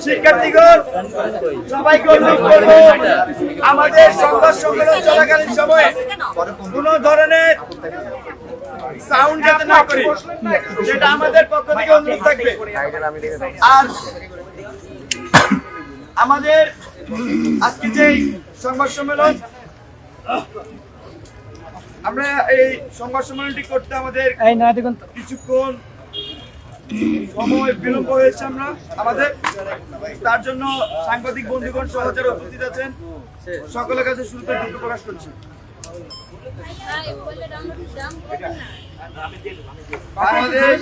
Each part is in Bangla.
শিক্ষার্থীগণ সবাইকে অনুরোধ করব আমাদের সংবাদ সম্মেলন চলাকালীন সময়ে কোন ধরনের সাউন্ড যাতে না করি, সেটা আমাদের পক্ষ থেকে অনুরোধ থাকবে। আর আমাদের আজকে যে সংবাদ সম্মেলন, আমরা এই সংবাদ সম্মেলনটি করতে আমাদের কিছুক্ষণ সময় বিলম্ব হয়েছে আমাদের তার জন্য সাংবাদিক বন্ধুগণ সহজে উপস্থিত আছেন, সকলের কাছে শুরুতে দুঃখ প্রকাশ করছি। বাংলাদেশ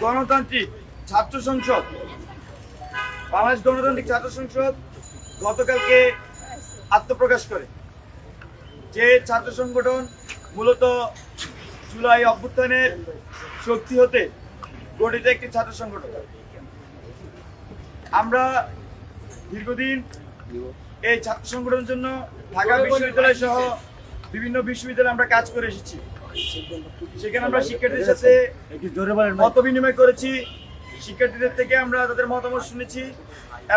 গণতান্ত্রিক ছাত্র সংসদ গতকালকে আত্মপ্রকাশ করে। যে ছাত্র সংগঠন মূলত জুলাই অভ্যুত্থানের শক্তি হতে গঠিত একটি ছাত্র সংগঠন। আমরা দীর্ঘদিন এই ছাত্র সংগঠনের জন্য ঢাকা বিশ্ববিদ্যালয় সহ বিভিন্ন বিশ্ববিদ্যালয়ে আমরা কাজ করে এসেছি। সেখানে আমরা শিক্ষার্থীদের সাথে মত বিনিময় করেছি, শিক্ষার্থীদের থেকে আমরা তাদের মতামত শুনেছি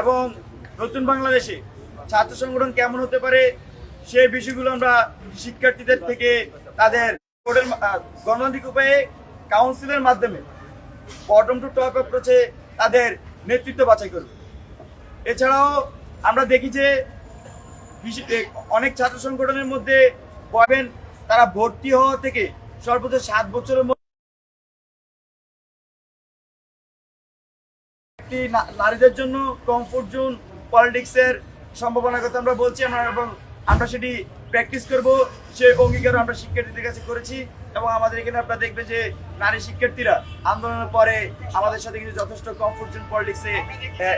এবং নতুন বাংলাদেশে ছাত্র সংগঠন কেমন হতে পারে সেই বিষয়গুলো আমরা শিক্ষার্থীদের থেকে তাদের গণতান্ত্রিক উপায়ে কাউন্সিলের মাধ্যমে বটম টু টপ অ্যাপ্রোচে তাদের নেতৃত্ব বাছাই করব। এছাড়াও আমরা দেখি যে অনেক ছাত্র সংগঠনের মধ্যে পাবেন তারা ভর্তি হওয়া থেকে সর্বোচ্চ 7 বছরের মধ্যে একটি নারীদের জন্য কমফোর্ট জোন পলিটিক্সের সম্ভাবনার কথা আমরা বলছি এবং আমরা সেটি প্র্যাকটিস করব। সেই অঙ্গীকার আমরা শিক্ষার্থীদের কাছে করেছি এবং আমাদের এখানে আপনারা দেখবেন যে নারী শিক্ষার্থীরা আন্দোলনের পরে আমাদের সাথে কিন্তু যথেষ্ট কমফোর্ট জোন পলিটিক্সে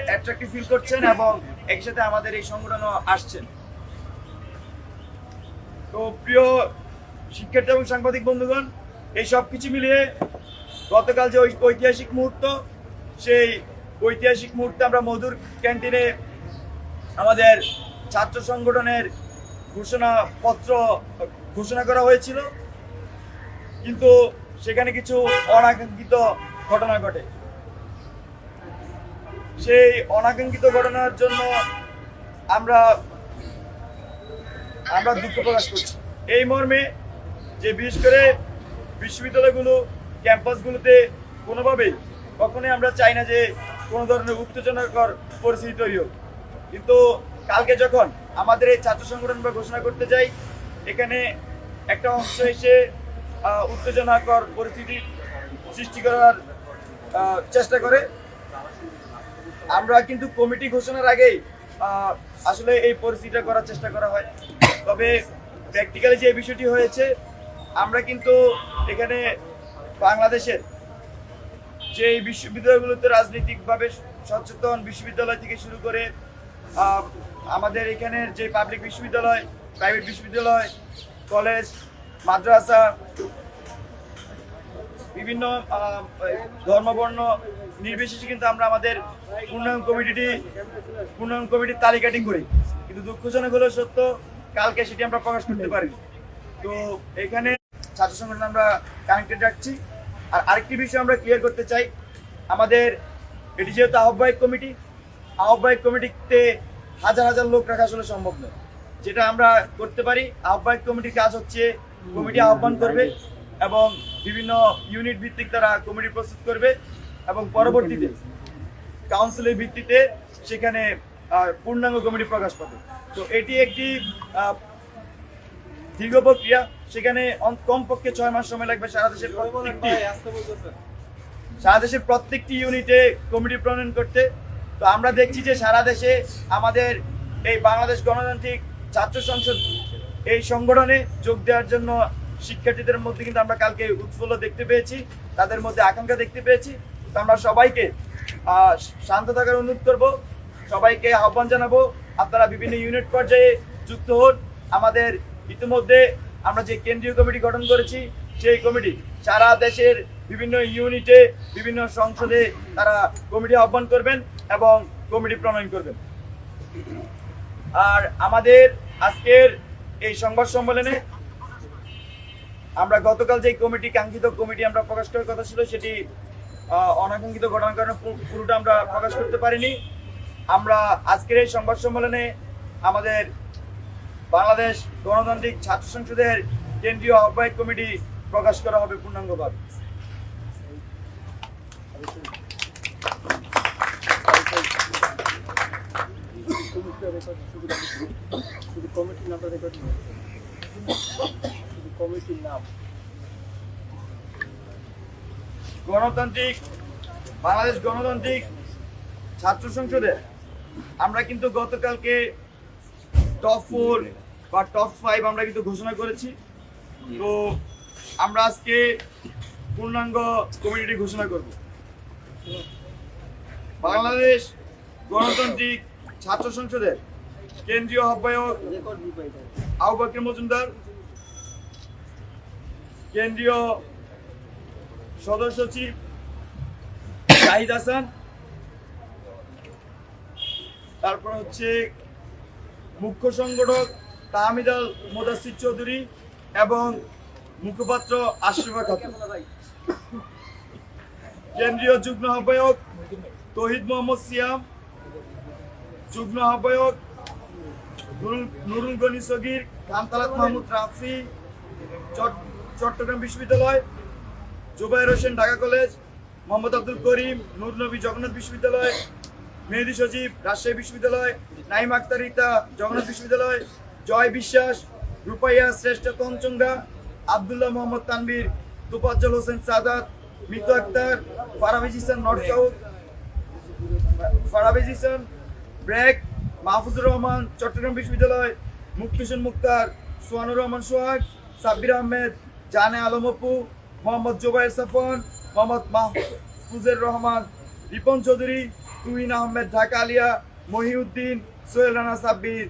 অ্যাট্রাক্টিভ ফিল করছেন এবং একসাথে আমাদের এই সংগঠনও আসছেন। তো প্রিয় শিক্ষার্থী এবং সাংবাদিক বন্ধুগণ, এই সব কিছু মিলিয়ে গতকাল যে ঐতিহাসিক মুহূর্ত, সেই ঐতিহাসিক মুহূর্তে আমরা মধুর ক্যান্টিনে আমাদের ছাত্র সংগঠনের ঘোষণা করা হয়েছিল, কিন্তু সেখানে কিছু অনাকাঙ্ক্ষিত ঘটনা ঘটে। সেই অনাকাঙ্ক্ষিত ঘটনার জন্য আমরা দুঃখ প্রকাশ করছি। এই মর্মে যে বিশেষ করে বিশ্ববিদ্যালয়গুলো ক্যাম্পাসগুলোতে কোনোভাবেই কখনোই আমরা চাই না যে কোনো ধরনের উত্তেজনাকর পরিস্থিতি তৈরি হোক, কিন্তু কালকে যখন আমাদের এই ছাত্র সংগঠন আমরা ঘোষণা করতে যাই, এখানে একটা অংশ এসে উত্তেজনাকর পরিস্থিতি সৃষ্টি করার চেষ্টা করে। আমরা কিন্তু কমিটি ঘোষণার আগেই আসলে এই পরিস্থিতিটা করার চেষ্টা করা হয়। তবে প্র্যাকটিক্যালি যে বিষয়টি হয়েছে, আমরা কিন্তু এখানে বাংলাদেশের যে বিশ্ববিদ্যালয়গুলোতে রাজনৈতিকভাবে সচেতন বিশ্ববিদ্যালয় থেকে শুরু করে আমাদের এখানের যে পাবলিক বিশ্ববিদ্যালয়, প্রাইভেট বিশ্ববিদ্যালয়, কলেজ, মাদ্রাসা, বিভিন্ন ধর্মবর্ণ নির্বিশেষে কিন্তু আমরা আমাদের উন্নয়ন কমিটির তালিকাটি করি, কিন্তু দুঃখজনক হলেও সত্য কালকে সেটি আমরা প্রকাশ করতে পারি। তো এখানে ছাত্র সংগঠন আমরা কানেক্টেড রাখছি। আর আরেকটি বিষয় আমরা ক্লিয়ার করতে চাই, আমাদের এটি যেহেতু আহ্বায়ক কমিটিতে হাজার হাজার লোক রাখা আসলে সম্ভব নয়। যেটা আমরা করতে পারি, আহ্বায়ক কমিটির কাজ হচ্ছে কমিটি আহ্বান করবে এবং বিভিন্ন ইউনিট ভিত্তিক তারা কমিটি প্রস্তুত করবে এবং পরবর্তীতে কাউন্সিলের ভিত্তিতে সেখানে পূর্ণাঙ্গ কমিটি প্রকাশ পাবে। তো এটি একটি দীর্ঘ প্রক্রিয়া, সেখানে কমপক্ষে 6 মাস সময় লাগবে সারা দেশের প্রত্যেকটি ইউনিটে কমিটি প্রণয়ন করতে। তো আমরা দেখছি যে সারা দেশে আমাদের এই বাংলাদেশ গণতান্ত্রিক ছাত্র সংসদ এই সংগঠনে যোগ দেওয়ার জন্য শিক্ষার্থীদের মধ্যে কিন্তু আমরা কালকে উৎফুল্ল দেখতে পেয়েছি, তাদের মধ্যে আকাঙ্ক্ষা দেখতে পেয়েছি। তো আমরা সবাইকে শান্ত থাকার অনুরোধ করব, সবাইকে আহ্বান জানাবো আপনারা বিভিন্ন ইউনিট পর্যায়ে যুক্ত হন। আমাদের ইতিমধ্যে আমরা যে কেন্দ্রীয় কমিটি গঠন করেছি, সেই কমিটি সারা দেশের বিভিন্ন ইউনিটে বিভিন্ন সংসদে তারা কমিটি আহ্বান করবেন এবং কমিটি প্রণয়ন করবেন। আর আমাদের আজকের এই সংবাদ সম্মেলনে আমরা গতকাল যে কাঙ্ক্ষিত কমিটি আমরা প্রকাশ করার কথা ছিল, সেটি অনাকাঙ্ক্ষিত ঘটনার কারণে পুরোটা আমরা প্রকাশ করতে পারিনি। আমরা আজকের এই সংবাদ সম্মেলনে আমাদের বাংলাদেশ গণতান্ত্রিক ছাত্র সংসদের কেন্দ্রীয় আহ্বায়ক কমিটি প্রকাশ করা হবে পূর্ণাঙ্গভাবে। বাংলাদেশ গণতান্ত্রিক ছাত্র সংসদে আমরা কিন্তু গতকালকে টপ 4 বা টপ 5 আমরা কিন্তু ঘোষণা করেছি। তো আমরা আজকে পূর্ণাঙ্গ কমিটি ঘোষণা করব। বাংলাদেশ গণতান্ত্রিক ছাত্র সংসদের কেন্দ্রীয় আহ্বায়ক আবু বকর মজুমদার, কেন্দ্রীয় সদস্য সচিব শাহিদ হাসান, তারপর হচ্ছে মুখ্য সংগঠক তাহমিদ আল মোদাসির চৌধুরী এবং মুখপাত্র আশরাফা খাতুন, কেন্দ্রীয় যুগ্ম আহ্বায়ক তৌহিদ মোহাম্মদ সিয়াম, যুগ্ম আহ্বায়ক নুরুল গনি সগির, কামতালাত মাহমুদ রাফি চট্টগ্রাম বিশ্ববিদ্যালয়, জুবাইর হোসেন ঢাকা কলেজ, মোহাম্মদ আব্দুল করিম নূর নবী জগন্নাথ বিশ্ববিদ্যালয়, মেহেদী সজীব রাজশাহী বিশ্ববিদ্যালয়, নাইম আক্তার রিতা জগন্নাথ বিশ্ববিদ্যালয়, জয় বিশ্বাস রূপাইয়া শ্রেষ্ঠ তঞ্চঙ্গা, আব্দুল্লাহ মোহাম্মদ তানভীর, তোফাজ্জল হোসেন সাদাত, মিতু আক্তার, ফারাবিজ ইহসান নর্থ সাউথ, ফারাবিজ ইহসান ব্র্যাক, মাহফুজুর রহমান চট্টগ্রাম বিশ্ববিদ্যালয়, মুক্তিসুন মুক্তার, সোহানুর রহমান সোহাগ, সাব্বির আহমেদ, জানে আলম অপু, মোহাম্মদ জোবায়ের সাফওয়ান, মোহাম্মদ মাহফুজুর রহমান, রিপন চৌধুরী, তুহিন আহমেদ ঢাকা আলিয়া, মহিউদ্দিন, সোহেল রানা সাব্বির,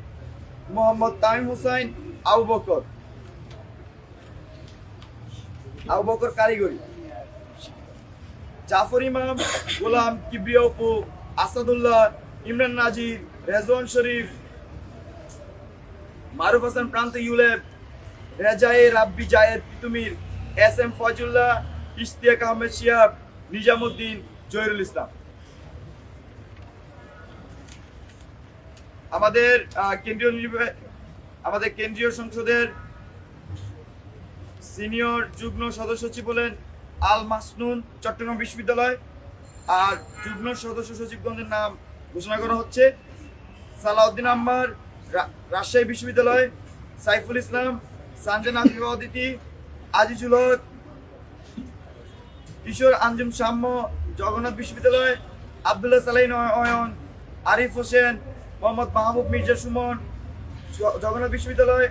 মোহাম্মদ তামিম হুসাইন, আবু বকর কারিগরি, জাফর ইমাম, গোলাম কিবরিয়া অপু, আসাদুল্লাহ, ইমরান নাজির, রেজওয়ান শরীফ, মারুফ হাসান প্রান্ত ইউলেব, রেজায়ে রাব্বি জায়েদ তিতুমির, এস এম ফয়জুল্লাহ, ইশতিয়াক আহমেদ শিহাব, নিজামুদ্দিন, জহিরুল ইসলাম। আমাদের কেন্দ্রীয় সংসদের সিনিয়র যুগ্ম সদস্য সচিব হলেন আল মাসনুন চট্টগ্রাম বিশ্ববিদ্যালয়। আর যুগ্ম সদস্য সচিবগণের নাম ঘোষণা করা হচ্ছে: সালাউদ্দিন আম্মার রাজশাহী বিশ্ববিদ্যালয়, সাইফুল ইসলাম, সানজানা আফিফা অদিতি, আজিজুল হক, কিশোর আঞ্জুম সাম্য জগন্নাথ বিশ্ববিদ্যালয়, আবদুল্লাহ সালাইন অয়ন, আরিফ হোসেন, মোহাম্মদ মাহবুব মির্জা সুমন জগন্নাথ বিশ্ববিদ্যালয়,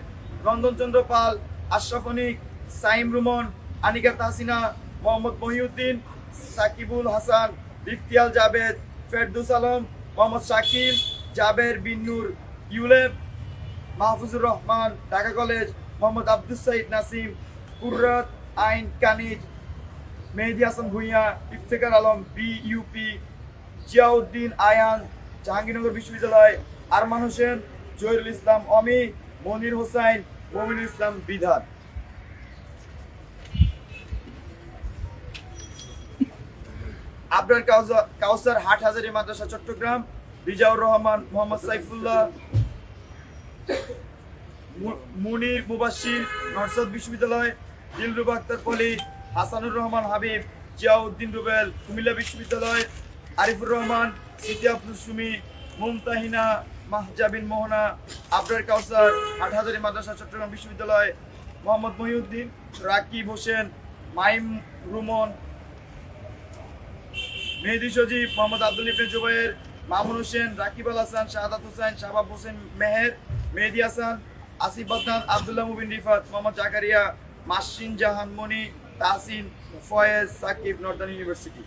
রন্ধনচন্দ্র পাল, আশরাফ অনিক, সাইম রুমন, আনিকা তাহসিনা, মোহাম্মদ মহিউদ্দিন, সাকিবুল হাসান, ইফতিয়াল জাবেদ, ফেরদৌস আলম, মোহাম্মদ শাকিল, জাবের বিন্নুর ইউলেব, মাহফুজুর রহমান ঢাকা কলেজ, মোহাম্মদ আব্দুল সাইদ নাসিম, কুররাত আইন কানিজ, মেহেদী হাসান ভুঁইয়া, ইফতেখার আলম বিইউপি, জিয়াউদ্দিন আয়ান জাহাঙ্গীরনগর বিশ্ববিদ্যালয়, আরমান হোসেন, জহিরুল ইসলাম অমি, মনির হোসাইন, মমিনুল ইসলাম বিধান। আবরার কাউসার হাটহাজারী মাদ্রাসা চট্টগ্রাম, রিজাউর রহমান, মোহাম্মদ সাইফুল্লাহ, মুনির মুবাশশির নরসাদ বিশ্ববিদ্যালয়, দিলরুবা আক্তার পলি, হাসানুর রহমান হাবিব, জিয়াউদ্দিন রুবেল কুমিল্লা বিশ্ববিদ্যালয়, আরিফুর রহমান, সিটি আব্দুল সুমি, মুমতাহিনা মাহজাবিন মোহনা, আবরার কাউসার হাটহাজারী মাদ্রাসা চট্টগ্রাম বিশ্ববিদ্যালয়, মোহাম্মদ মহিউদ্দিন, রাকিব হোসেন, মাইম রুমন, মেহেদী সজীব, মোহাম্মদ আব্দুল ইবনে জুবায়ের, মামুন হোসেন, রাকিব আল হাসান, শাহাদাত হোসেন, শাহাব হোসেন মেহের, মেহেদী হাসান, আসিফ বাদনান, আব্দুল্লাহ মুবিন রিফাত, মোহাম্মদ জাকারিয়া, মাসিন জাহান মনি, তাহসিন, ফয়েজ, সাকিব, নর্দার্ন ইউনিভার্সিটি।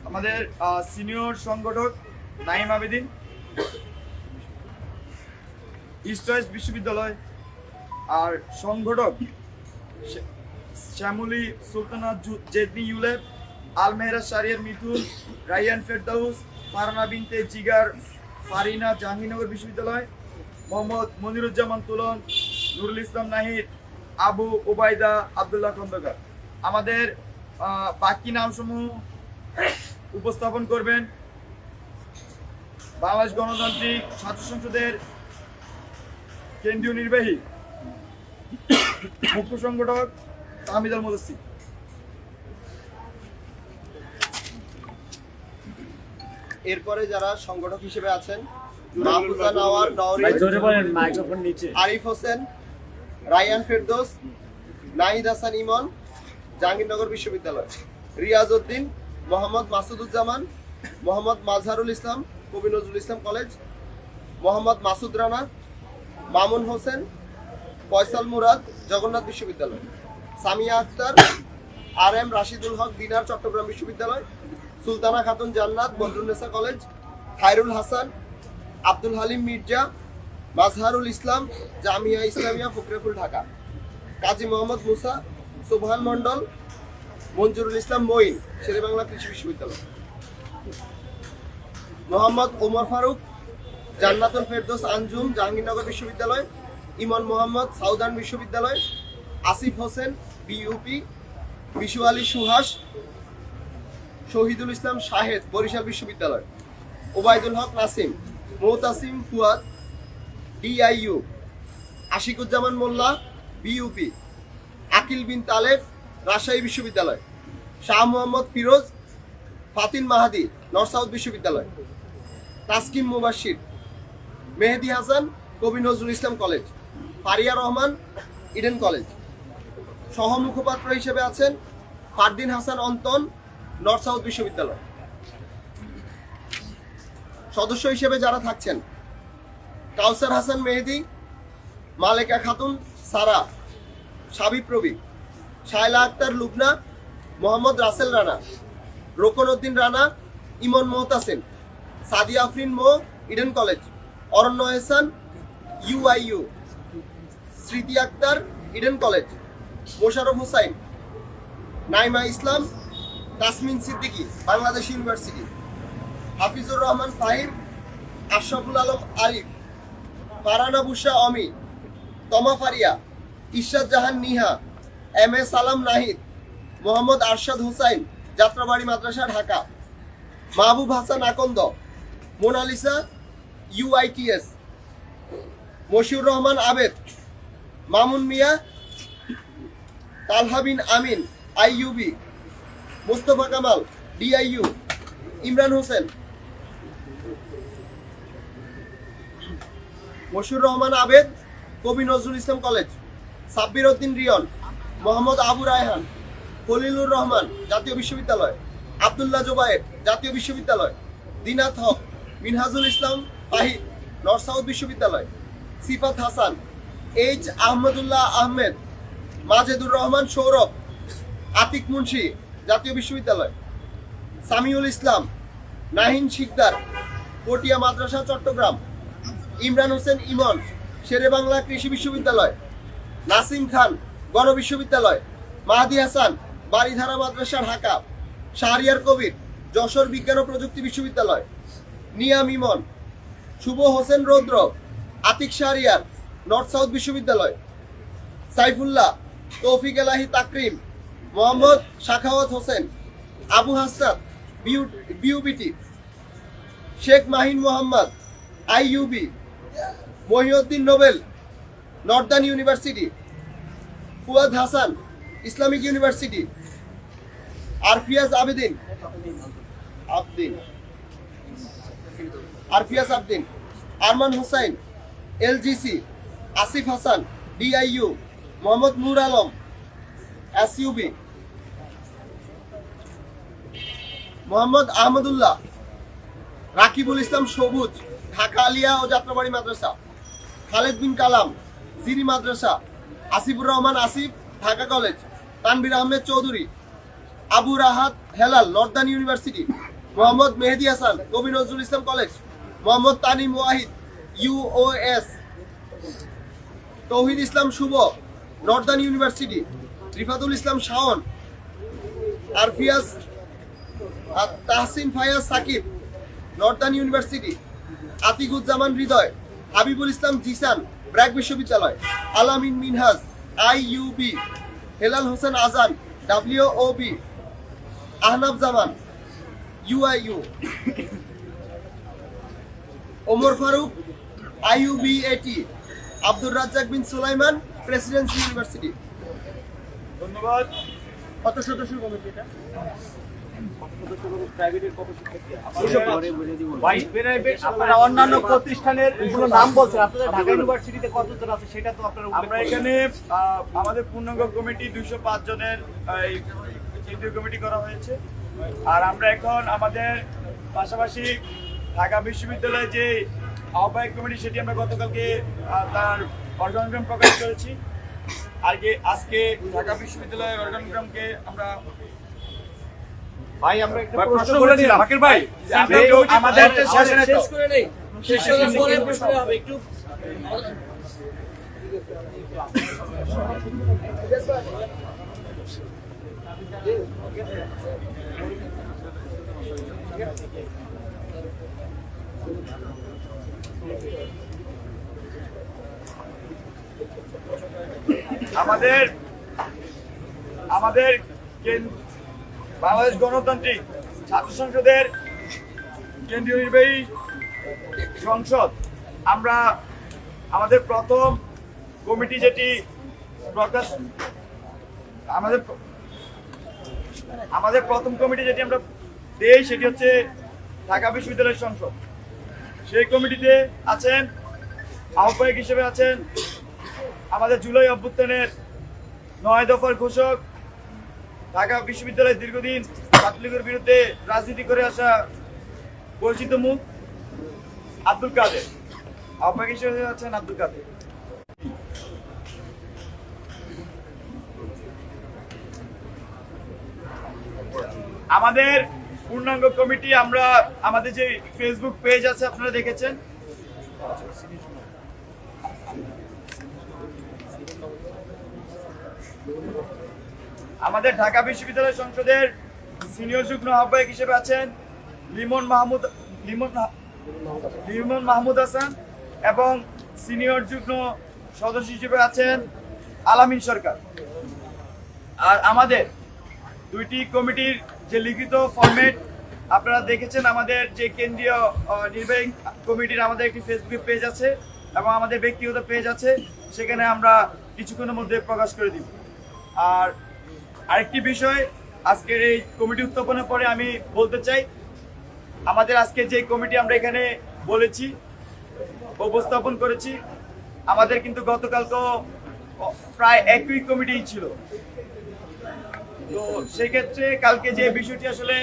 আমাদের সিনিয়র সংগঠক নাইম আবেদিন, ইস্ট ওয়েস্ট বিশ্ববিদ্যালয়। আর সংগঠক শ্যামলী সুলতানা জেদনি ইউলেব, আলমেহরা শারিয়ার মিথুন, রাইয়ান ফেরদাউস, ফারহানা বিনতে জিগার ফারিনা জাহাঙ্গীরনগর বিশ্ববিদ্যালয়, মোহাম্মদ মনিরুজ্জামান তুলন, নুরুল ইসলাম নাহিদ, আবু ওবায়দা আব্দুল্লাহ খন্দকার। আমাদের বাকি নামসমূহ উপস্থাপন করবেন বাংলাদেশ গণতান্ত্রিক ছাত্র সংসদের কেন্দ্রীয় নির্বাহী মুখ্য সংগঠক তাহমিদ আল মুদাসসির। এরপরে যারা সংগঠক হিসেবে আছেন মাহফুজা নওয়ার নওরী, আরিফ হোসেন, রায়ান ফেরদৌস, নাহিদ হাসান ইমন, জাহাঙ্গীরনগর বিশ্ববিদ্যালয়, রিয়াজ উদ্দিন, মোহাম্মদ মাসুদুজ্জামান, মোহাম্মদ মাজহারুল ইসলাম, কবি নজরুল ইসলাম কলেজ, মোহাম্মদ মাসুদ রানা, মামুন হোসেন, ফয়সাল মুরাদ, জগন্নাথ বিশ্ববিদ্যালয়, সামিয়া আক্তার, আর এম রাশিদুল হক দিনার, চট্টগ্রাম বিশ্ববিদ্যালয়, সুলতানা খাতুন জান্নাত, বদরুন্নেসা কলেজ, খায়রুল হাসান, আব্দুল হালিম মির্জা, মাজহারুল ইসলাম, জামিয়া ইসলামিয়া, ফকরেপুল, ঢাকা, কাজী মোহাম্মদ মুসা, সুবহান মন্ডল, মঞ্জুরুল ইসলাম মঈন, শেরেবাংলা কৃষি বিশ্ববিদ্যালয়, মোহাম্মদ ওমর ফারুক, জান্নাতুল ফেরদৌস আঞ্জুম, জাহাঙ্গীরনগর বিশ্ববিদ্যালয়, ইমন মোহাম্মদ, সাউদার্ন বিশ্ববিদ্যালয়, আসিফ হোসেন, বিইউপি, বিশু আলী সুহাস, শহীদুল ইসলাম শাহেদ, বরিশাল বিশ্ববিদ্যালয়, ওবায়দুল হক নাসিম, মোহতাসিম ফুয়াদ, ডিআইইউ, আশিকুজ্জামান মোল্লা, বিইউপি, আকিল বিন তালেব, রাজশাহী বিশ্ববিদ্যালয়, শাহ মোহাম্মদ ফিরোজ, ফাতিন মাহাদি, নর্থ সাউথ বিশ্ববিদ্যালয়, Taskim Mubashir, Mehedi Hasan, Kabi Nazrul Islam college, Faria Rahman, Eden college. সহ মুখপাত্র হিসেবে আছেন ফারদিন হাসান অন্তন, নর্থ সাউথ বিশ্ববিদ্যালয়। সদস্য হিসেবে যারা থাকছেন কাউসার হাসান মেহেদি, মালেকা খাতুন সারা, সাবিব রবি, শায়লা আক্তার লুবনা, মোহাম্মদ রাসেল রানা, রোকন উদ্দিন রানা, ইমন মোহতাসিন, সাদিয়া আফরিন মো, ইডেন কলেজ, অরণ্য এহসান, ইউআইইউ, স্মৃতি আক্তার, ইডেন কলেজ, মোশারফ হুসাইন, নাইমা ইসলাম, তাসমিন সিদ্দিকী, বাংলাদেশ ইউনিভার্সিটি, হাফিজুর রহমান ফাহিম, আশরাফুল আলম আলিফ, ফারানা বুশা অমি, তমা ফারিয়া, ইরশাদ জাহান নিহা, এম এ সালাম নাহিদ, মোহাম্মদ আরশাদ হুসাইন, যাত্রাবাড়ি মাদ্রাসা, ঢাকা, মাহবুব হাসান আকন্দ, মোনালিসা, ইউআইটিএস, মশিউর রহমান আবেদ, মামুন মিয়া, তালহা বিন আমিন, আইইউবি, মুস্তফা কামাল, ডিআইইউ, ইমরান হোসেন, মশিউর রহমান আবেদ, কবি নজরুল ইসলাম কলেজ, সাব্বির উদ্দিন রিয়ন, মোহাম্মদ আবু রায়হান, খলিলুর রহমান, জাতীয় বিশ্ববিদ্যালয়, আব্দুল্লাহ জোবায়ের, জাতীয় বিশ্ববিদ্যালয়, দিনাত হক, মিনহাজুল ইসলাম ফাহিদ, নর্থ সাউথ বিশ্ববিদ্যালয়, সিফাত হাসান, এইচ আহমদুল্লাহ আহমেদ, মাজেদুর রহমান সৌরভ, আতিক মুন্সি, জাতীয় বিশ্ববিদ্যালয়, সামিউল ইসলাম, নাহিন শিকদার, পটিয়া মাদ্রাসা, চট্টগ্রাম, ইমরান হোসেন ইমন, শেরেবাংলা কৃষি বিশ্ববিদ্যালয়, নাসিম খান, গণ বিশ্ববিদ্যালয়, মাহাদি হাসান, বাড়িধারা মাদ্রাসা, ঢাকা, শাহরিয়ার কবির, যশোর বিজ্ঞান ও প্রযুক্তি বিশ্ববিদ্যালয়, নিয়াম ইমন, শুভ হোসেন রৌদ্র, আতিক শাহরিয়ার, নর্থ সাউথ বিশ্ববিদ্যালয়, Saifullah, Taufiq Elahi Takrim, Mohammad Shakhawat Hossain, Abu Hasnat, BUBT, Sheikh Mahin Mohammad, IUB, Mohiuddin Nobel, Northern University, Fuad Hasan, Islamic University, Arfiaz Abedin, Arman Hussain, LGC, Asif Hasan, DIU, Mohammad Nur Alam, SUB, Mohammad Ahmadullah, Rakibul Islam Sabuj, Dhaka Alia ও যাত্রাবাড়ি মাদ্রাসা, খালেদ বিন কালাম, জিরি মাদ্রাসা, Asifur Rahman Asif, Dhaka college, Tanvir Ahmed Chowdhury, Abu Rahat Helal, Northern University, Mohammad Mehedi Hasan, Kabi Nazrul Islam college, Mohammad Tanim Wahid, ইউওএস, তৌহিদ ইসলাম শুভ, নর্দার্ন ইউনিভার্সিটি, রিফাতুল ইসলাম শাওন, আরফিয়াজ আর তাহসিন ফায়াজ সাকিব, নর্দার্ন ইউনিভার্সিটি। আতিকুজ্জামান হৃদয়, হাবিবুল ইসলাম জিসান, ব্র্যাক বিশ্ববিদ্যালয়। আলামিন মিনহাজ, IUB। হেলাল হোসেন আজান, WOB। আহনাব জামান, UIU। ওমর ফারুক, IUBAT। আব্দুর রাজ্জাক বিন সুলাইমান, প্রেসিডেন্সি ইউনিভার্সিটি। ধন্যবাদ। কত সদস্য কমিটি এটা? আপনারা অন্যান্য প্রতিষ্ঠানের কোনো নাম বলছেন, আপনাদের ঢাকা ইউনিভার্সিটিতে কতজন আছে সেটা তো আপনারা আমরা এখানে আমাদের পূর্ণাঙ্গ কমিটি 205 জনের এই কেন্দ্রীয় কমিটি করা হয়েছে। আর আমরা এখন আমাদের পাশাপাশি ঢাকা বিশ্ববিদ্যালয়ে যে আহ্বায়ক কমিটি সেটি আমরা গতকালকে তার অর্গানোগ্রাম প্রকাশ করেছি। আর আজকে ঢাকা বিশ্ববিদ্যালয়ের অর্গানোগ্রামকে আমরা ভাই আমরা একটা প্রশ্ন প্রশ্ন করে করেছিলাম বাকির ভাই আমাদের শেষ করে নেই শেষ করে প্রশ্ন হবে একটু। আমাদের বাংলাদেশ গণতান্ত্রিক ছাত্র সংসদের কেন্দ্রীয় নির্বাহী সংসদ আমরা আমাদের প্রথম কমিটি যেটি প্রকাশ আমাদের প্রথম কমিটি যেটি আমরা দেই সেটি হচ্ছে ঢাকা বিশ্ববিদ্যালয় সংসদ। সেই কমিটিতে আছেন আহ্বায়ক হিসেবে আছেন আমাদের জুলাই অভ্যুত্থানের 9 দফার ঘোষক, ঢাকা বিশ্ববিদ্যালয়ের দীর্ঘদিন ছাত্রলীগের বিরুদ্ধে রাজনীতি করে আসা পরিচিত মুখ আব্দুল কাদের। আহ্বায়ক হিসেবে আছেন আব্দুল কাদের। আমাদের পূর্ণাঙ্গ কমিটি আমরা আমাদের যে ফেসবুক পেজ আছে আপনারা দেখেছেন। আমাদের ঢাকা বিশ্ববিদ্যালয় সংসদের সিনিয়র যুগ্ম আহ্বায়ক হিসেবে আছেন লিমন মাহমুদ হাসান এবং সিনিয়র যুগ্ম সদস্য হিসেবে আছেন আলামিন সরকার। আর আমাদের দুইটি কমিটির যে লিখিত ফরম্যাট আপনারা দেখেছেন, আমাদের যে কেন্দ্রীয় নির্বাহী কমিটির আমাদের একটি ফেসবুক পেজ আছে এবং আমাদের ব্যক্তিগত পেজ আছে, সেখানে আমরা কিছুক্ষণের মধ্যে প্রকাশ করে দিব। আর আরেকটি বিষয় আজকের এই কমিটি উত্থাপনের পরে আমি বলতে চাই, আমাদের আজকে যে কমিটি আমরা এখানে বলেছি উপস্থাপন করেছি, আমাদের কিন্তু গতকালকেও প্রায় একই কমিটি ছিল। তো সেক্ষেত্রে কালকে যে বিষয়টি আসলে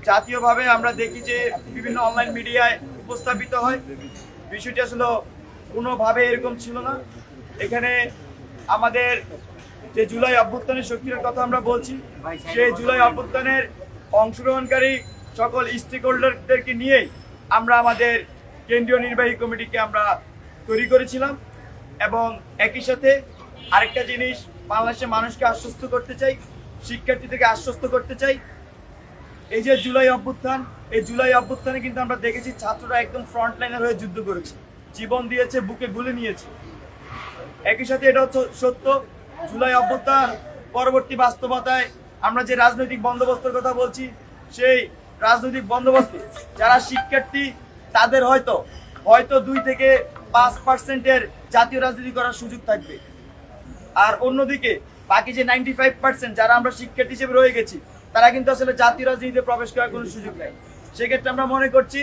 জাতীয়ভাবে আমরা দেখি যে বিভিন্ন অনলাইন মিডিয়ায় উপস্থাপিত হয়, বিষয়টি আসলে কোনোভাবে এরকম ছিল না। এখানে আমাদের যে জুলাই অভ্যুত্থানের শক্তির কথা আমরা বলছি, সেই জুলাই অভ্যুত্থানের অংশগ্রহণকারী সকল স্টেক হোল্ডারদেরকে নিয়েই আমরা আমাদের কেন্দ্রীয় নির্বাহী কমিটিকে আমরা তৈরি করেছিলাম। এবং একই সাথে আরেকটা জিনিস বাংলাদেশের মানুষকে আশ্বস্ত করতে চাই, শিক্ষার্থীদেরকে আশ্বস্ত করতে চাই, এই যে জুলাই অভ্যুত্থান, এই জুলাই অভ্যুত্থানে কিন্তু আমরা দেখেছি ছাত্ররা একদম ফ্রন্ট লাইনের হয়ে যুদ্ধ করেছে, জীবন দিয়েছে, বুকে গুলি নিয়েছে। একই সাথে এটা হচ্ছে সত্য, জুলাই অভ্যুত্থান পরবর্তী বাস্তবতায় আমরা যে রাজনৈতিক বন্দোবস্তের কথা বলছি, সেই রাজনৈতিক বন্দোবস্তে যারা শিক্ষার্থী তাদের হয়তো 2 থেকে 5% জাতীয় রাজনীতি করার সুযোগ থাকবে। আর অন্যদিকে বাকি যে 95% যারা আমরা শিক্ষার্থী হিসেবে রয়ে গেছি, তারা কিন্তু আসলে জাতীয় রাজনীতিতে প্রবেশ করার কোনো সুযোগ নেই। সেক্ষেত্রে আমরা মনে করছি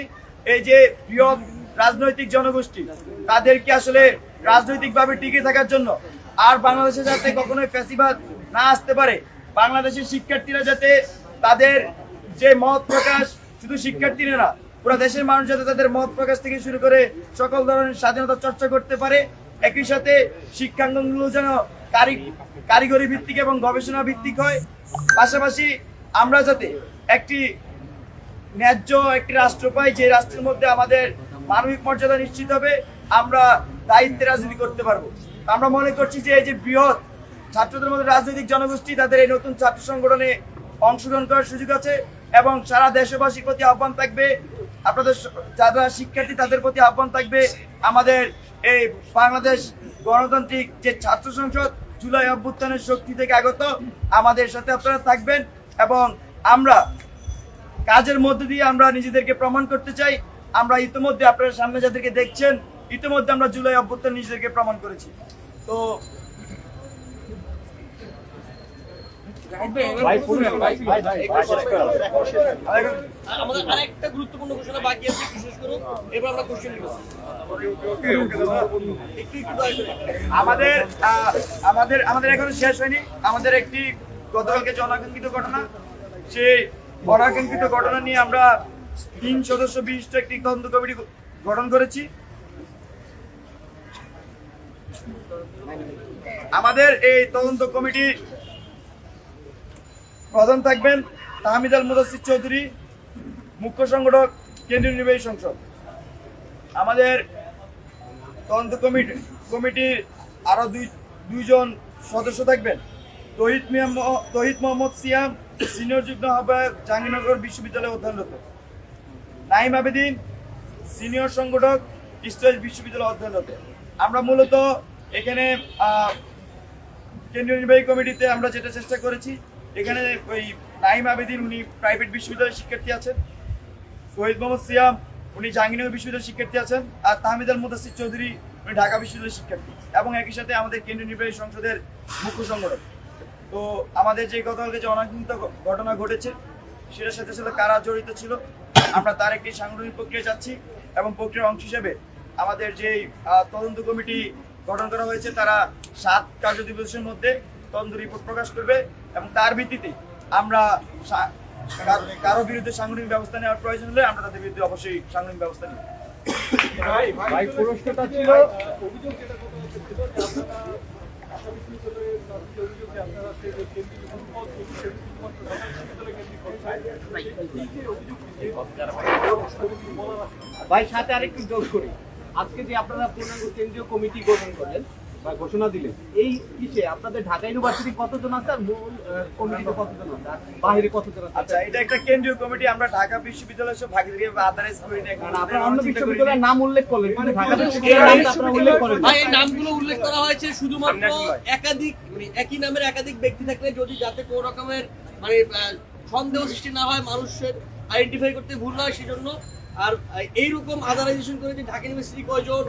এই যে বৃহৎ রাজনৈতিক জনগোষ্ঠী, তাদেরকে আসলে রাজনৈতিকভাবে টিকে থাকার জন্য আর বাংলাদেশে যাতে কখনোই ফ্যাসিবাদ না আসতে পারে, বাংলাদেশের শিক্ষার্থীরা যাতে তাদের যে মত প্রকাশ, শুধু শিক্ষার্থীরা না, পুরো দেশের মানুষ যাতে তাদের মত প্রকাশ থেকে শুরু করে সকল ধরনের স্বাধীনতা চর্চা করতে পারে। একই সাথে শিক্ষাঙ্গনগুলো যেন কারিগরি ভিত্তিক এবং গবেষণা ভিত্তিক হয়। পাশাপাশি আমরা যাতে একটি ন্যায্য একটি রাষ্ট্র পাই, যে রাষ্ট্রের মধ্যে আমাদের মানবিক মর্যাদা নিশ্চিত হবে, আমরা দায়িত্বে রাজনীতি করতে পারবো। আমরা মনে করছি যে এই যে বৃহৎ ছাত্রদের মধ্যে রাজনৈতিক জনগোষ্ঠী, তাদের এই নতুন ছাত্র সংগঠনে অংশগ্রহণ করার সুযোগ আছে এবং সারা দেশবাসীর প্রতি আহ্বান থাকবে, আপনাদের যারা শিক্ষার্থী তাদের প্রতি আহ্বান থাকবে, আমাদের এই বাংলাদেশ গণতান্ত্রিক যে ছাত্র সংসদ জুলাই অভ্যুত্থানের শক্তি থেকে আগত, আমাদের সাথে আপনারা থাকবেন এবং আমরা কাজের মধ্যে দিয়ে আমরা নিজেদেরকে প্রমাণ করতে চাই। আমরা ইতিমধ্যে আপনারা সামনে যাদেরকে দেখছেন, ইতিমধ্যে আমরা জুলাই অভ্যুত্থান নিজেদেরকে প্রমাণ করেছি। তো আমাদের আরেকটা গুরুত্বপূর্ণ ঘোষণা বাকি আছে, বিশেষ করে এবার আমরা কোশ্চেন নিব। আমাদের আমাদের আমাদের এখনো শেষ হয়নি। আমাদের একটি গতকালকে যে অনাকাঙ্ক্ষিত ঘটনা, সেই অনাকাঙ্ক্ষিত ঘটনা নিয়ে আমরা 3 সদস্য বিশিষ্ট একটি তদন্ত কমিটি গঠন করেছি। আমাদের এই তদন্ত কমিটি প্রধান থাকবেন তাহমিদ আল মুদাসসির চৌধুরী, মুখ্য সংগঠক, কেন্দ্রীয় নির্বাহী সংসদ। আমাদের তদন্ত কমিটির আরো দুইজন সদস্য থাকবেন, তহিদ মোহাম্মদ সিয়াম, সিনিয়র যুগ্ম আহ্বায়ক, জাহাঙ্গীরনগর বিশ্ববিদ্যালয়ে অধ্যয়নরত, নাইম আবেদিন, সিনিয়র সংগঠক, ইস্টার্ন বিশ্ববিদ্যালয়ে অধ্যয়নরত। আমরা মূলত এখানে কেন্দ্রীয় নির্বাহী কমিটিতে আমরা যেটা চেষ্টা করেছি, এখানে ওই নাইম আবেদিন উনি প্রাইভেট বিশ্ববিদ্যালয়ের শিক্ষার্থী আছেন, তহিদ মোহাম্মদ সিয়াম উনি জাহাঙ্গীরনগর বিশ্ববিদ্যালয়ের শিক্ষার্থী আছেন, আর তাহমিদ আল মুদাসসির চৌধুরী উনি ঢাকা বিশ্ববিদ্যালয়ের শিক্ষার্থী এবং একই সাথে আমাদের কেন্দ্রীয় নির্বাহী সংসদের মুখ্য সংগঠক। তো আমাদের যে গতকালকে যে অনাকাঙ্ক্ষিত ঘটনা ঘটেছে সেটার সাথে সাথে কারা জড়িত ছিল, আমরা তার একটি সাংগঠনিক প্রক্রিয়া চাচ্ছি এবং প্রক্রিয়ার অংশ হিসেবে আমাদের যে তদন্ত কমিটি গঠন করা হয়েছে তারা 7 কার্য দিবসের মধ্যে তদন্ত রিপোর্ট প্রকাশ করবে এবং তার ভিত্তিতে আমরা কারো বিরুদ্ধে সাংগঠনিক ব্যবস্থা নেওয়ার প্রয়োজন হলে আমরা তাদের বিরুদ্ধে অবশ্যই সাংগঠনিক ব্যবস্থা নেব। ভাই প্রশ্নটা ছিল ভাই সাথে আরেকটু যোগ করি, আজকে যে আপনারা পূর্ণাঙ্গ কেন্দ্রীয় কমিটি গঠন করলেন বা ঘোষণা দিলেন, এই কিসে আপনাদের ঢাকা ইউনিভার্সিটি কতজন আছে আর মূল কমিটিতে কতজন আছে আর বাইরে কতজন আছে? আচ্ছা, এটা একটা কেন্দ্রীয় কমিটি, আমরা ঢাকা বিশ্ববিদ্যালয়ের সব ভাগিদারি আদারাইজ করি না। আপনারা অন্য বিশ্ববিদ্যালয়ের নাম উল্লেখ করলেন কিন্তু ঢাকা বিশ্ববিদ্যালয়ের নামটা আপনারা উল্লেখ করেন না। ভাই এই নামগুলো উল্লেখ করা হয়েছে শুধুমাত্র একাধিক মানে একই নামের একাধিক ব্যক্তি থাকলে যদি যাতে কোনো রকমের মানে সন্দেহ সৃষ্টি না হয়, মানুষের আইডেন্টিফাই করতে ভুল না হয় সেজন্য। আর এইরকম আদারাইজেশন করে যে ঢাকা ইউনিভার্সিটি কয়জন,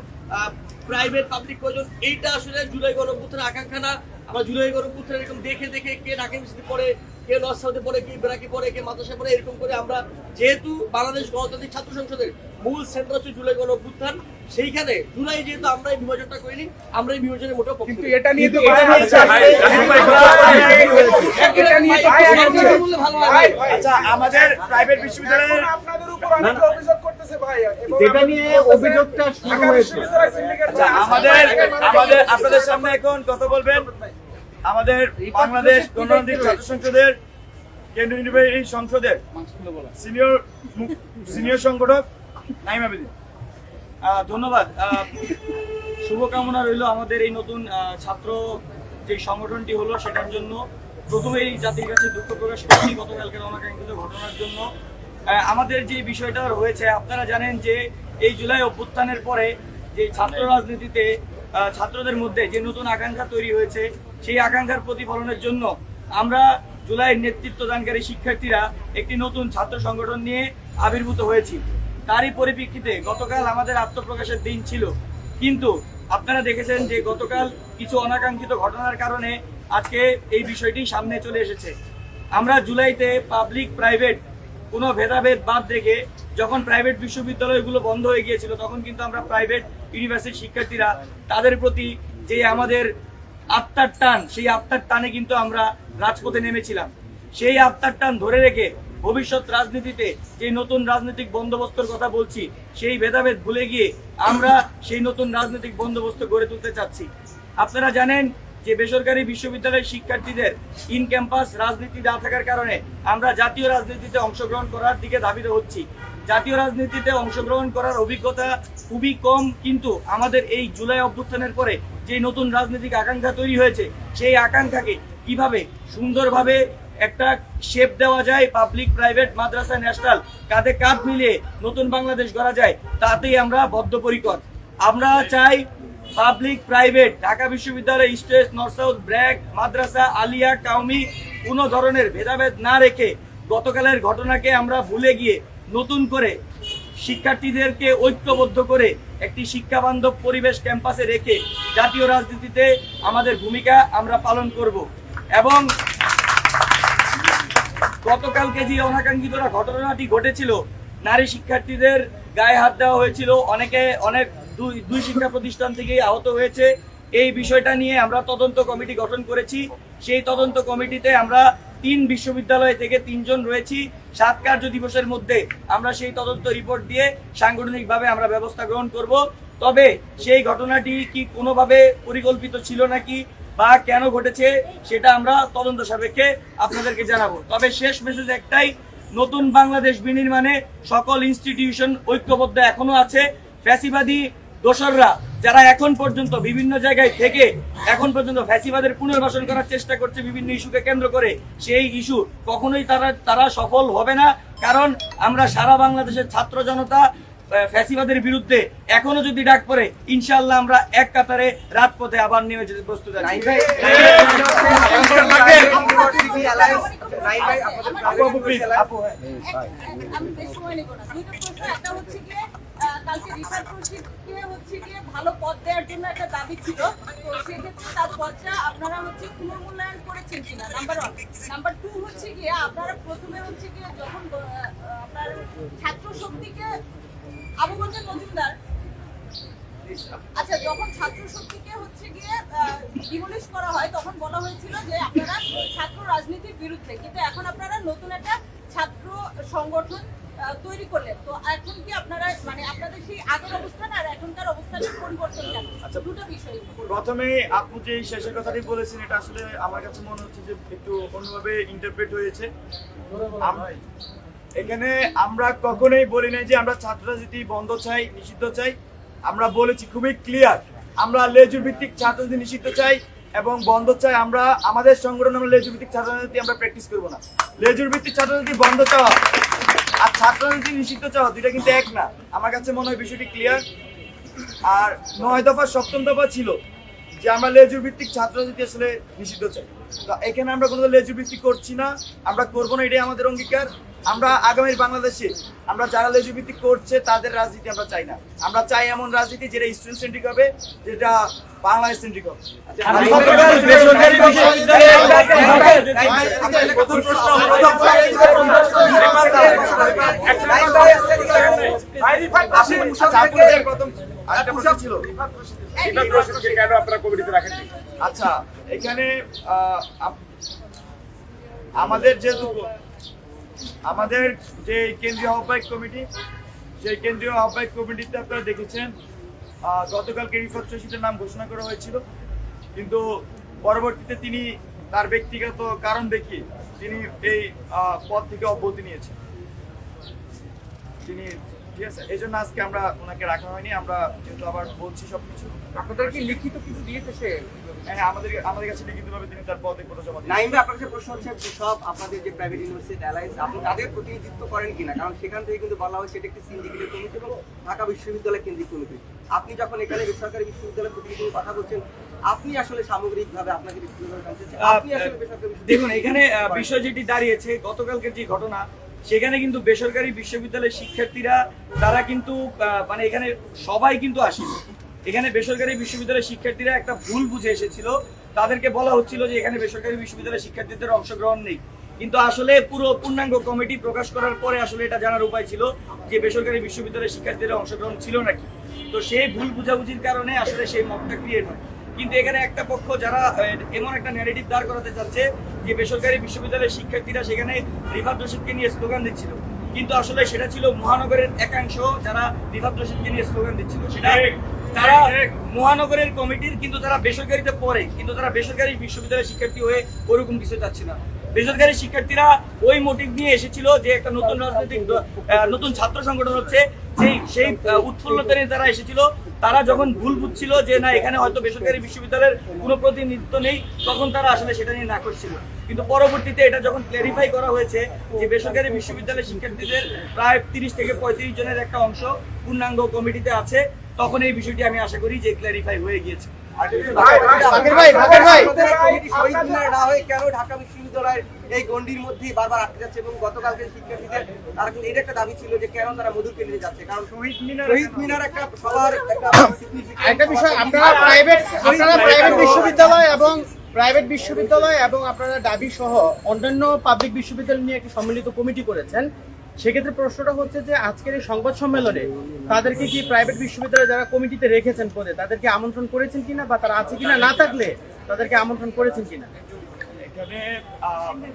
প্রাইভেট পাবলিক কয়জন, এইটা আসলে জুলাই গণঅভ্যুত্থানের আকাঙ্ক্ষা না। আমরা জুলাই গণঅভ্যুত্থান এরকম দেখে দেখে কে ঢাকা ইউনিভার্সিটি পড়ে, কে নর্থ সাউথে পড়ে, কে বেরাকি পড়ে, কে মাদ্রাসায় পড়ে, এরকম করে আমরা যেহেতু বাংলাদেশ গণতান্ত্রিক ছাত্র সংসদের মূল সেন্টার হচ্ছে জুলাই গণঅভ্যুত্থান, সেইখানে জুলাই যেহেতু আমরা এই বিভাজনটা করিনি, আমরা এই বিভাজনের মোটেও পক্ষে নই। এটা নিয়ে তো আচ্ছা, আমাদের প্রাইভেট বিশ্ববিদ্যালয়ের যেটা নিয়ে অভিযোগটা শুরু হয়েছে, আচ্ছা, আমাদের আপনাদের সামনে এখন কথা বলবেন আমাদের বাংলাদেশ গণতান্ত্রিক ছাত্র সংসদের কেন্দ্রীয় নির্বাহী সংসদের সিনিয়র সংগঠক নাইম আবেদিন। ধন্যবাদ। শুভকামনা রইল আমাদের এই নতুন ছাত্র যে সংগঠনটি হলো সেটার জন্য। প্রথমেই জাতির কাছে দুঃখ প্রকাশ করছি গতকালকের অনাকাঙ্ক্ষিত ঘটনার জন্য। আমাদের যে বিষয়টা হয়েছে, আপনারা জানেন যে এই জুলাই অভ্যুত্থানের পরে যে ছাত্র রাজনীতিতে ছাত্রদের মধ্যে যে নতুন আকাঙ্ক্ষা তৈরি হয়েছে, সেই আকাঙ্ক্ষার প্রতিফলনের জন্য আমরা জুলাইয়ের নেতৃত্বদানকারী শিক্ষার্থীরা একটি নতুন ছাত্র সংগঠন নিয়ে আবির্ভূত হয়েছি। তারই পরিপ্রেক্ষিতে গতকাল আমাদের আত্মপ্রকাশের দিন ছিল, কিন্তু আপনারা দেখেছেন যে গতকাল কিছু অনাকাঙ্ক্ষিত ঘটনার কারণে আজকে এই বিষয়টি সামনে চলে এসেছে। আমরা জুলাইতে পাবলিক প্রাইভেট কোনো ভেদাভেদ বাদ রেখে যখন প্রাইভেট বিশ্ববিদ্যালয়গুলো বন্ধ হয়ে গিয়েছিল, তখন কিন্তু আমরা প্রাইভেট ইউনিভার্সিটির শিক্ষার্থীরা তাদের প্রতি যে আমাদের আত্মার টান, সেই আত্মার টানে কিন্তু আমরা রাজপথে নেমেছিলাম। সেই আত্মার টান ধরে রেখে ভবিষ্যৎ রাজনীতিতে যে নতুন রাজনৈতিক বন্দোবস্তর কথা বলছি, সেই ভেদাভেদ ভুলে গিয়ে আমরা সেই নতুন রাজনৈতিক বন্দোবস্ত গড়ে তুলতে চাচ্ছি। আপনারা জানেন যে বেসরকারি বিশ্ববিদ্যালয়ের শিক্ষার্থীদের ইন ক্যাম্পাস রাজনীতি না থাকার কারণে আমরা জাতীয় রাজনীতিতে অংশগ্রহণ করার দিকে ধাবিত হচ্ছি। জাতীয় রাজনীতিতে অংশগ্রহণ করার অভিজ্ঞতা খুবই কম, কিন্তু আমাদের এই জুলাই অভ্যুত্থানের পরে যে নতুন রাজনৈতিক আকাঙ্ক্ষা তৈরি হয়েছে, সেই আকাঙ্ক্ষাকে কিভাবে সুন্দরভাবে একটা শেপ দেওয়া যায়, পাবলিক প্রাইভেট মাদ্রাসা ন্যাশনাল কাঁধে কাঁধ মিলিয়ে নতুন বাংলাদেশ গড়া যায়, তাতেই আমরা বদ্ধপরিকর। আমরা চাই পাবলিক প্রাইভেট, ঢাকা বিশ্ববিদ্যালয়, স্টেট, নর্থ সাউথ, ব্র্যাক, মাদ্রাসা, আলিয়া, কাউমি কোনো ধরনের ভেদাভেদ না রেখে গতকালের ঘটনাকে আমরা ভুলে গিয়ে নতুন করে শিক্ষার্থীদেরকে ঐক্যবদ্ধ করে একটি শিক্ষা বান্ধব পরিবেশ ক্যাম্পাসে রেখে জাতীয় রাজনীতিতে আমাদের ভূমিকা আমরা পালন করব। এবং গতকালকে যে অনাকাঙ্ক্ষিত ঘটনাটি ঘটেছিল, নারী শিক্ষার্থীদের গায়ে হাত দেওয়া হয়েছিল, অনেক দুই শিক্ষা প্রতিষ্ঠান থেকেই আহত হয়েছে। এই বিষয়টা নিয়ে আমরা তদন্ত কমিটি গঠন করেছি। সেই তদন্ত কমিটিতে আমরা 3 বিশ্ববিদ্যালয় থেকে 3 জন রয়েছি। 7 কার্য দিবসের মধ্যে আমরা সেই তদন্ত রিপোর্ট দিয়ে সাংগঠনিকভাবে আমরা ব্যবস্থা গ্রহণ করব। তবে সেই ঘটনাটি কি কোনোভাবে পরিকল্পিত ছিল নাকি বা কেন ঘটেছে সেটা আমরা তদন্ত সাপেক্ষে আপনাদেরকে জানাবো। তবে শেষ মেসেজ একটাই, নতুন বাংলাদেশ বিনির্মাণে সকল ইনস্টিটিউশন ঐক্যবদ্ধ এখনো আছে। ফ্যাসিবাদী দোসররা যারা এখন পর্যন্ত বিভিন্ন জায়গায় থেকে এখন পর্যন্ত ফ্যাসিবাদের পুনর্বাসন করার চেষ্টা করছে বিভিন্ন ইস্যুকে কেন্দ্র করে, সেই ইস্যু কখনোই তারা সফল হবে না। কারণ আমরা সারা বাংলাদেশের ছাত্র জনতা ফ্যাসিবাদের বিরুদ্ধে এখনো যদি ডাক পড়ে, ইনশাআল্লাহ আমরা এক কাতারে রাজপথে আবার নেমে যেতে প্রস্তুত আছি। আমি বেশ সময় নেব না। দুইটা প্রশ্ন, একটা হচ্ছে গিয়ে কালকে রিফাত রশিদকে হচ্ছে গিয়ে ভালো পদ দেওয়ার জন্য একটা দাবি ছিল, তো সেক্ষেত্রে তার পদটা আপনারা হচ্ছে পুনর্মূল্যায়ন করেছেন কিনা, নাম্বার 1। নাম্বার 2 হচ্ছে গিয়ে আপনারা প্রথমে হচ্ছে গিয়ে যখন আপনার ছাত্র শক্তিকে আবু বকর মজুমদার, আচ্ছা, যখন ছাত্র শক্তিকে হচ্ছে গিয়ে ডিমলিশ করা হয় তখন বলা হয়েছিল যে আপনারা ছাত্র রাজনীতির বিরুদ্ধে, কিন্তু এখন আপনারা নতুন একটা ছাত্র সংগঠন তৈরি করলেন, তো এখন কি আপনারা মানে আপনাদের সেই আগের অবস্থান আর এখনকার অবস্থানের পরিবর্তন কেন? আচ্ছা, দুটো বিষয়। প্রথমে আপনি যে শেষের কথাটি বলেছেন, এটা আসলে আমার কাছে মনে হচ্ছে যে একটু অন্যভাবে ইন্টারপ্রেট হয়েছে। এখানে আমরা কখনোই বলি নাই যে আমরা ছাত্র রাজনীতি বন্ধ চাই, নিষিদ্ধ চাই। আমরা বলেছি খুবই ক্লিয়ার, আমরা লেজুর ভিত্তিক ছাত্র রাজনীতি নিষিদ্ধ চাই এবং বন্ধ চাই। আমরা আমাদের সংগঠন আমরা লেজুর ভিত্তিক ছাত্র রাজনীতি আমরা প্র্যাকটিস করবো না। লেজুর ভিত্তিক ছাত্র রাজনীতি বন্ধ চাওয়া আর ছাত্র রাজনীতি নিষিদ্ধ চাওয়া দুইটা কিন্তু এক না। আমার কাছে মনে হয় বিষয়টি ক্লিয়ার। আর 9 দফা 7ম দফা ছিল যে আমরা লেজুর ভিত্তিক ছাত্র রাজনীতি আসলে নিষিদ্ধ চাই। তো এখানে আমরা কোনো লেজুর ভিত্তিক করছি না, আমরা করবো না, এটাই আমাদের অঙ্গীকার। আমরা আগামীর বাংলাদেশে আমরা যারা লেজুর ভিত্তিক করছে তাদের রাজনীতি আমরা চাই না। আমরা চাই এমন রাজনীতি যেটা স্টুডেন্ট সেন্ট্রিক হবে, যেটা বাংলাদেশ সেন্ট্রিক হবে। আচ্ছা, এখানে আমাদের যে কেন্দ্রীয় আহ্বায়ক কমিটি, সেই কেন্দ্রীয় আহ্বায়ক কমিটিতে আপনারা দেখেছেন গতকালকে রিফাত রশিদের নাম ঘোষণা করা হয়েছিল, কিন্তু পরবর্তীতে তিনি তার ব্যক্তিগত কারণ দেখিয়ে তিনি এই পদ থেকে অব্যাহতি নিয়েছেন। তিনি ঠিক আছে, এই জন্য আজকে আমরা ওনাকে রাখা হয়নি। আমরা যেহেতু আবার বলছি সবকিছু, আপনাদের কি লিখিত কিছু দিয়েছে সে? হ্যাঁ, আমাদের কাছে লিখিতভাবে তিনি তার পদে কোনো জমা দিয়েছেন। নাইম ভাই, আপনার কাছে প্রশ্ন হচ্ছে যে সব আপনাদের যে প্রাইভেট ইউনিভার্সিটি অ্যালায়েন্স, আপনি তাদের প্রতিনিধিত্ব করেন কিনা? কারণ সেখান থেকে কিন্তু বলা হয়েছে এটা একটি সিন্ডিকেটের কমিটি এবং ঢাকা বিশ্ববিদ্যালয় কেন্দ্রিক কমিটি। আপনি যখন এখানে বেসরকারি বিশ্ববিদ্যালয় প্রতিনিধির কথা বলছেন, আপনি আসলে সামগ্রিকভাবে আপনাকে বিশ্ববিদ্যালয় আপনি আসলে বেসরকারি দেখুন, এখানে বিষয় যেটি দাঁড়িয়েছে, গতকালকে যে ঘটনা, সেখানে কিন্তু বেসরকারি বিশ্ববিদ্যালয়ের শিক্ষার্থীরা তারা কিন্তু মানে এখানে সবাই কিন্তু আসেনি। এখানে বেসরকারি বিশ্ববিদ্যালয়ের শিক্ষার্থীরা একটা ভুল বুঝে এসেছিল, তাদেরকে বলা হচ্ছিল যে এখানে বেসরকারি বিশ্ববিদ্যালয়ের শিক্ষার্থীদের অংশগ্রহণ নেই, কিন্তু আসলে পুরো পূর্ণাঙ্গ কমিটি প্রকাশ করার পরে আসলে এটা জানার উপায় ছিল যে বেসরকারি বিশ্ববিদ্যালয়ের শিক্ষার্থীদের অংশগ্রহণ ছিল নাকি। তো সেই ভুল বুঝাবুঝির কারণে আসলে সেই মতটা ক্রিয়েট হয়। কিন্তু এখানে একটা পক্ষ যারা এমন একটা ন্যারেটিভ দাঁড় করাতে চাচ্ছে যে বেসরকারি বিশ্ববিদ্যালয়ের শিক্ষার্থীরা সেখানে রিফাত রশিদকে নিয়ে স্লোগান দিচ্ছিল, কিন্তু আসলে সেটা ছিল মহানগরের একাংশ যারা রিফাত রশিদকে নিয়ে স্লোগান দিচ্ছিল। সেটা তারা মহানগরের কমিটির, কিন্তু তারা বেসরকারিতে পড়ে, কিন্তু তারা বেসরকারি বিশ্ববিদ্যালয়ের শিক্ষার্থী হয়ে ওরকম কিছু চাচ্ছে না। বেসরকারি শিক্ষার্থীরা ওই মোটিভ নিয়ে এসেছিল যে একটা নতুন রাজনৈতিক নতুন ছাত্র সংগঠন হচ্ছে, সেই উৎফুল্লতা নিয়ে তারা এসেছিল। তারা যখন ভুল বুঝছিল যে না এখানে হয়তো বেসরকারি বিশ্ববিদ্যালয়ের কোনো প্রতিনিধিত্ব নেই, তখন তারা আসলে সেটা নিয়ে নাকচ ছিল। কিন্তু পরবর্তীতে এটা যখন ক্ল্যারিফাই করা হয়েছে যে বেসরকারি বিশ্ববিদ্যালয়ের শিক্ষার্থীদের প্রায় 30 থেকে 35 জনের একটা অংশ পূর্ণাঙ্গ কমিটিতে আছে, তখন এই বিষয়টি আমি আশা করি যে ক্ল্যারিফাই হয়ে গিয়েছে। শহীদ মিনারে না হয়ে কেন ঢাকা বিশ্ববিদ্যালয়ের এই গণ্ডির মধ্যেই বারবার আটকে যাচ্ছে, এবং গতকালকে শিক্ষার্থীদের তারা কিন্তু এটা একটা দাবি ছিল যে কেন তারা মধুর কেন্দ্রে যাচ্ছে, কারণ শহীদ মিনার একটা সবার একটা বিষয়, আপনারা প্রাইভেট বিশ্ববিদ্যালয় এবং আপনারা দাবি সহ অন্যান্য পাবলিক বিশ্ববিদ্যালয় নিয়ে একটি সম্মিলিত কমিটি করেছেন। সেক্ষেত্রে প্রশ্নটা হচ্ছে যে আজকের এই সংবাদ সম্মেলনে তাদেরকে কি প্রাইভেট বিশ্ববিদ্যালয়ে যারা কমিটিতে রেখেছেন পদে তাদেরকে আমন্ত্রণ করেছেন কিনা, বা তারা আছে কিনা, না থাকলে তাদেরকে আমন্ত্রণ করেছেন কিনা? এখানে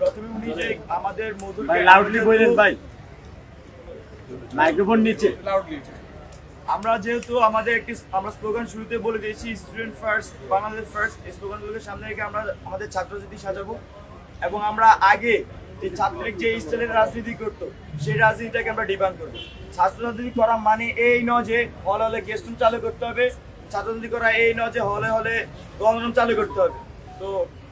প্রথমে উনি যে আমাদের মধুর লাউডলি বলেন ভাই, মাইক্রোফোন নিচে। আমরা যেহেতু আমাদের আমরা স্লোগান শুরুতে বলে দিয়েছি স্টুডেন্ট ফার্স্ট বাংলাদেশ ফার্স্ট, এই স্লোগানগুলোকে সামনে রেখে আমরা আমাদের ছাত্রছাত্রী সাজাবো, এবং আমরা আগে যে ছাত্রলীগ যে স্টাইলের রাজনীতি করতো সেই রাজনীতিটাকে আমরা ডিমান্ড করবো। ছাত্র রাজনীতি করা মানে এই নয় যে হলে হলে গেস্ট রুম চালু করতে হবে, ছাত্র রাজনীতি করা এই নয় যে হলে হলে গণরুম চালু করতে হবে, তো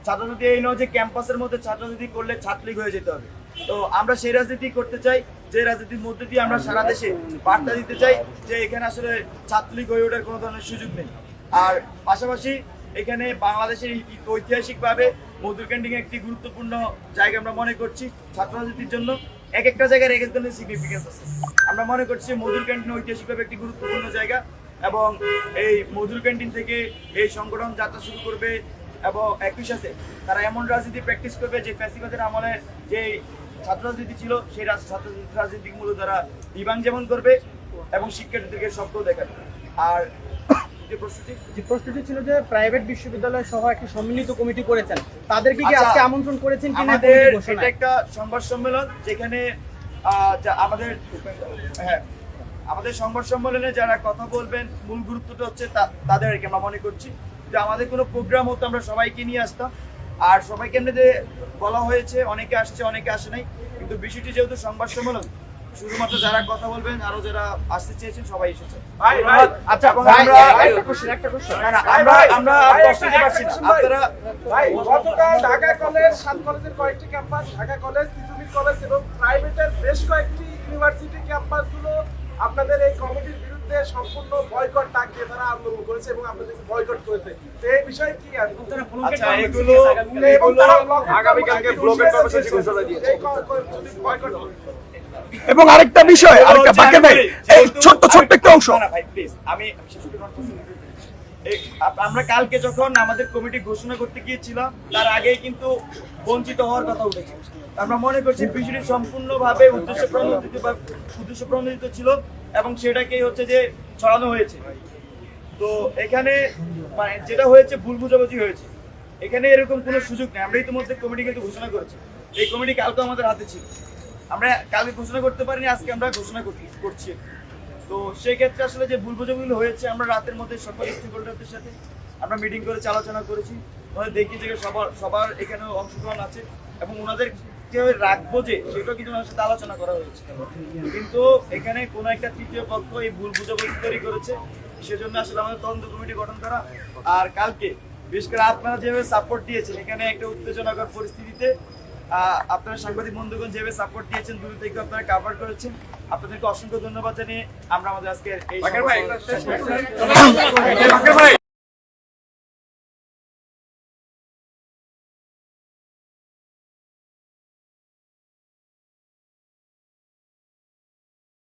ছাত্র রাজনীতি এই নয় যে ক্যাম্পাসের মধ্যে ছাত্র রাজনীতি করলে ছাত্রলীগ হয়ে যেতে হবে। তো আমরা সেই রাজনীতি করতে চাই যে রাজনীতির মধ্যে দিয়ে আমরা সারা দেশে বার্তা দিতে চাই যে এখানে আসলে ছাত্রলীগ হয়ে ওঠার কোনো ধরনের সুযোগ নেই। আর পাশাপাশি এখানে বাংলাদেশের ঐতিহাসিকভাবে মধুর ক্যান্টিন একটি গুরুত্বপূর্ণ জায়গা আমরা মনে করছি ছাত্র রাজনীতির জন্য। এক একটা জায়গার এক এক ধরনের সিগনিফিকেন্স আছে। আমরা মনে করছি মধুর ক্যান্টিন ঐতিহাসিকভাবে একটি গুরুত্বপূর্ণ জায়গা, এবং এই মধুর ক্যান্টিন থেকে এই সংগঠন যাত্রা শুরু করবে, এবং একই সাথে তারা এমন রাজনীতি প্র্যাকটিস করবে যে ফ্যাসিবাদের আমলে যে ছাত্র রাজনীতি ছিল সেই ছাত্র রাজনীতিক মূল্য তারা বিভাগ যেমন করবে এবং শিক্ষার্থীদেরকে স্বপ্ন দেখাবে। আর যে প্রশ্নটি ছিল যে প্রাইভেট বিশ্ববিদ্যালয় সহ একটি সম্মিলিত কমিটি করেছেন, তাদেরকে কি আজকে আমন্ত্রণ করেছেন কিনা? আমাদের এটা একটা সংবাদ সম্মেলন যেখানে আমাদের সংবাদ সম্মেলনে যারা কথা বলবেন মূল গুরুত্বটা হচ্ছে তাদেরকে আমরা মনে করছি যে আমাদের কোনো প্রোগ্রাম হতো আমরা সবাইকে নিয়ে আসতাম, আর সবাইকে এমনিতে বলা হয়েছে, অনেকে আসছে অনেকে আসে নাই, কিন্তু বিষয়টি যেহেতু সংবাদ সম্মেলন শুধুমাত্র যারা কথা বলবেন আরো যারা আসতে চেয়েছেন সবাই এসেছে। আচ্ছা, গতকাল ঢাকা কলেজ, 7 কলেজের কয়েকটি campus, Dhaka college, Titumir college এবং প্রাইভেটের বেশ কয়েকটি ইউনিভার্সিটি ক্যাম্পাসগুলো আপনাদের এই কমিটির বিরুদ্ধে সম্পূর্ণ বয়কট ডাক দিয়ে তারা আন্দোলন করেছে এবং আপনাদের বয়কট করেছে। তো এই বিষয়ে কি আচ্ছা, এগুলো আগামীকালকে ব্লকের কর্মসূচি ঘোষণা দিয়েছে। বয়কট এবং আরেকটা বিষয়, আরেকটা বাকি ভাই, এই ছোট্ট একটা অংশ ভাই প্লিজ, আমরা কালকে যখন আমাদের কমিটি ঘোষণা করতে গিয়েছিলাম তার আগেই কিন্তু বঞ্চিত হওয়ার কথা উঠেছে। আমরা মনে করছি বিষয়টি সম্পূর্ণভাবে উদ্দেশ্য প্রণোদিত ছিল এবং সেটাকেই হচ্ছে যে ছড়ানো হয়েছে। তো এখানে যেটা হয়েছে ভুল বুঝাবুঝি হয়েছে, এখানে এরকম কোনো সুযোগ নেই। আমরা ইতিমধ্যে কমিটি কিন্তু ঘোষণা করেছি, এই কমিটি কালকে আমাদের হাতে ছিল, আমরা কালকে ঘোষণা করতে পারিনি, আজকে আমরা ঘোষণা করছি। তো সেই ক্ষেত্রে আসলে যে ভুল বোঝাবুঝি হয়েছে, আমরা রাতের মধ্যে সকল স্টেকহোল্ডারদের সাথে আমরা মিটিং করে আলোচনা করেছি, দেখি যে সবার এখানে অংশগ্রহণ আছে এবং ওনাদেরকে রাখবো যে সেটাও কিন্তু ওনার সাথে আলোচনা করা হয়েছে। কিন্তু এখানে কোনো একটা তৃতীয় পক্ষ এই ভুল বুঝাবুঝি তৈরি করেছে, সেজন্য আসলে আমাদের তদন্ত কমিটি গঠন করা। আর কালকে বিশেষ করে আপনারা যেভাবে সাপোর্ট দিয়েছেন, এখানে একটা উত্তেজনাকর পরিস্থিতিতে আপনারা সাংবাদিক বন্ধুগণ যেভাবে সাপোর্ট দিয়েছেন, দূর থেকে আপনারা কাভার করেছেন, আপনাদেরকে অসংখ্য ধন্যবাদ জানিয়ে আমরা আমাদের আজকে এই